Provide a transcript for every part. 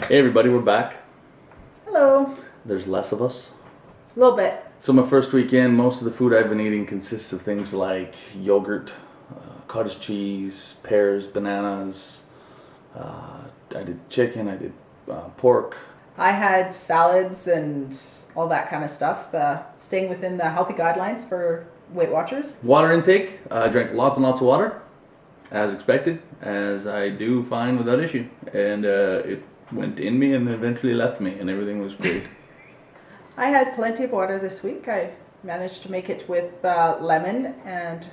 Hey everybody, we're back. Hello. There's less of us. A little bit. So my first weekend, most of the food I've been eating consists of things like yogurt, cottage cheese, pears, bananas. I did chicken, I did pork. I had salads and all that kind of stuff, staying within the healthy guidelines for Weight Watchers. Water intake, I drank lots and lots of water, as expected, as I do fine without issue. And it went in me and eventually left me, and everything was great. I had plenty of water this week. I managed to make it with lemon, and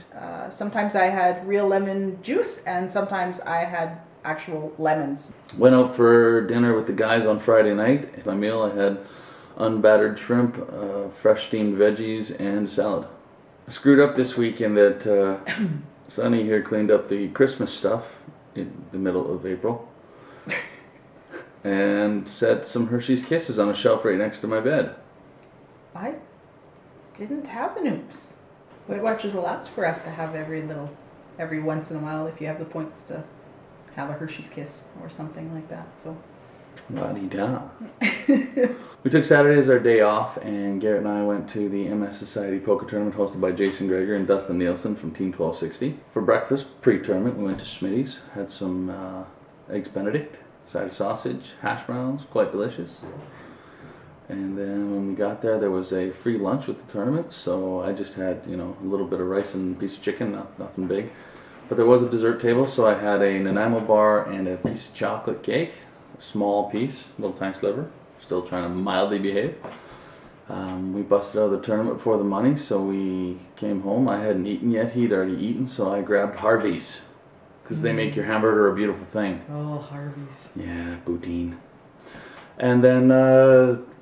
sometimes I had real lemon juice, and sometimes I had actual lemons. Went out for dinner with the guys on Friday night. My meal, I had unbattered shrimp, fresh steamed veggies, and salad. I screwed up this week in that Sonny here cleaned up the Christmas stuff in the middle of April and set some Hershey's Kisses on a shelf right next to my bed. I didn't have an oops. Weight Watchers allows for us to have every once in a while, if you have the points, to have a Hershey's Kiss or something like that. So. La-di-da. We took Saturday as our day off, and Garrett and I went to the MS Society Poker Tournament hosted by Jason Greger and Dustin Nielsen from Team 1260. For breakfast, pre-tournament, we went to Smitty's, had some Eggs Benedict, side of sausage, hash browns, quite delicious. And then when we got there was a free lunch with the tournament, so I just had, a little bit of rice and a piece of chicken, nothing big. But there was a dessert table, so I had a Nanaimo bar and a piece of chocolate cake, a small piece, little tiny sliver, still trying to mildly behave. We busted out of the tournament for the money, so we came home. I hadn't eaten yet, he'd already eaten, so I grabbed Harvey's, because they make your hamburger a beautiful thing. Oh, Harvey's. Yeah, poutine. And then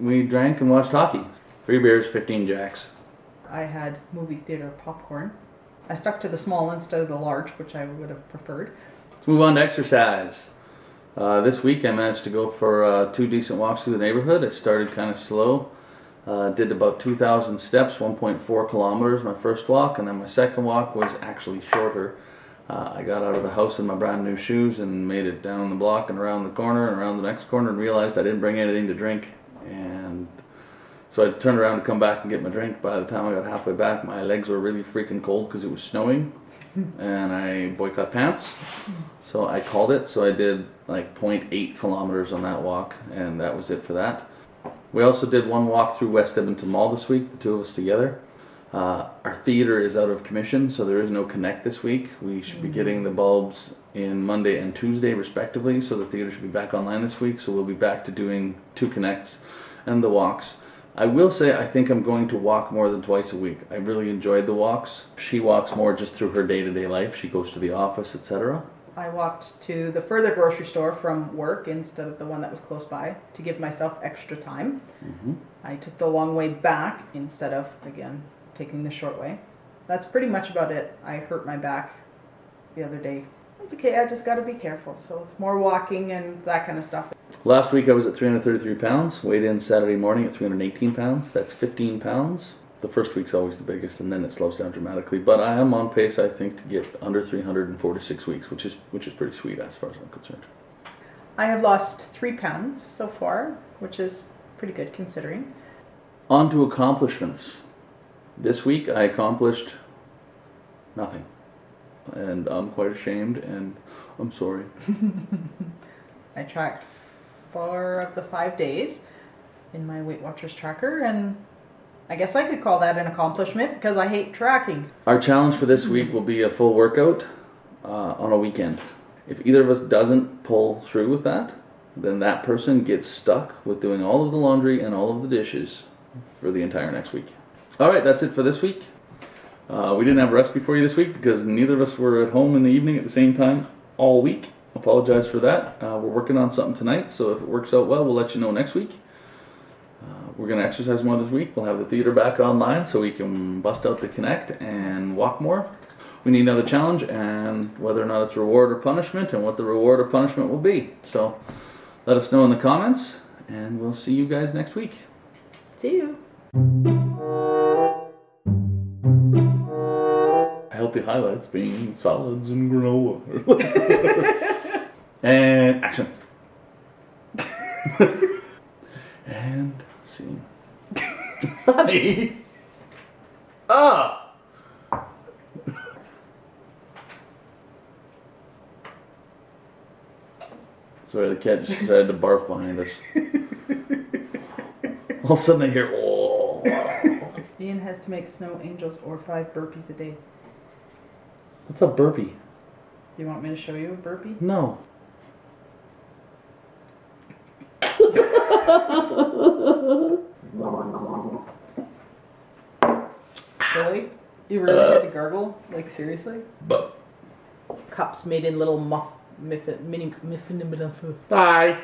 we drank and watched hockey. 3 beers, 15 jacks. I had movie theater popcorn. I stuck to the small instead of the large, which I would have preferred. Let's move on to exercise. This week I managed to go for 2 decent walks through the neighborhood. I started kind of slow. Did about 2,000 steps, 1.4 kilometers my first walk, and then my second walk was actually shorter. I got out of the house in my brand new shoes and made it down the block and around the corner and around the next corner and realized I didn't bring anything to drink. And so I had to turn around and come back and get my drink. By the time I got halfway back, my legs were really freaking cold because it was snowing and I boycott pants. So I called it. So I did like 0.8 kilometers on that walk, and that was it for that. We also did 1 walk through West Edmonton Mall this week, the 2 of us together. Our theater is out of commission, so there is no Connect this week. We should be getting the bulbs in Monday and Tuesday respectively, so the theater should be back online this week, so we'll be back to doing 2 Connects and the walks. I will say I think I'm going to walk more than twice a week. I really enjoyed the walks. She walks more just through her day-to-day life. She goes to the office, etc. I walked to the further grocery store from work instead of the one that was close by to give myself extra time. I took the long way back instead of, again, taking the short way. That's pretty much about it. I hurt my back the other day. It's okay, I just got to be careful. So it's more walking and that kind of stuff. Last week I was at 333 pounds, weighed in Saturday morning at 318 pounds. That's 15 pounds. The first week's always the biggest, and then it slows down dramatically. But I am on pace, I think, to get under 300 in 4 to 6 weeks, which is pretty sweet as far as I'm concerned. I have lost 3 pounds so far, which is pretty good considering. On to accomplishments. This week I accomplished nothing, and I'm quite ashamed, and I'm sorry. I tracked 4 of the 5 days in my Weight Watchers tracker, and I guess I could call that an accomplishment because I hate tracking. Our challenge for this week will be a full workout on a weekend. If either of us doesn't pull through with that, then that person gets stuck with doing all of the laundry and all of the dishes for the entire next week. Alright, that's it for this week. We didn't have a recipe for you this week because neither of us were at home in the evening at the same time all week. Apologize for that. We're working on something tonight, so if it works out well, we'll let you know next week. We're going to exercise more this week. We'll have the theater back online so we can bust out the Connect and walk more. We need another challenge, and whether or not it's reward or punishment, and what the reward or punishment will be. So let us know in the comments, and we'll see you guys next week. See you. Healthy highlights being salads and granola. And action. scene. Honey! Ah! Sorry, the cat just decided to barf behind us. All of a sudden I hear, oh. Ian has to make snow angels or 5 burpees a day. What's a burpee? Do you want me to show you a burpee? No. Really? You really had to gargle? Like, seriously? Cups made in little mini muffin. Bye.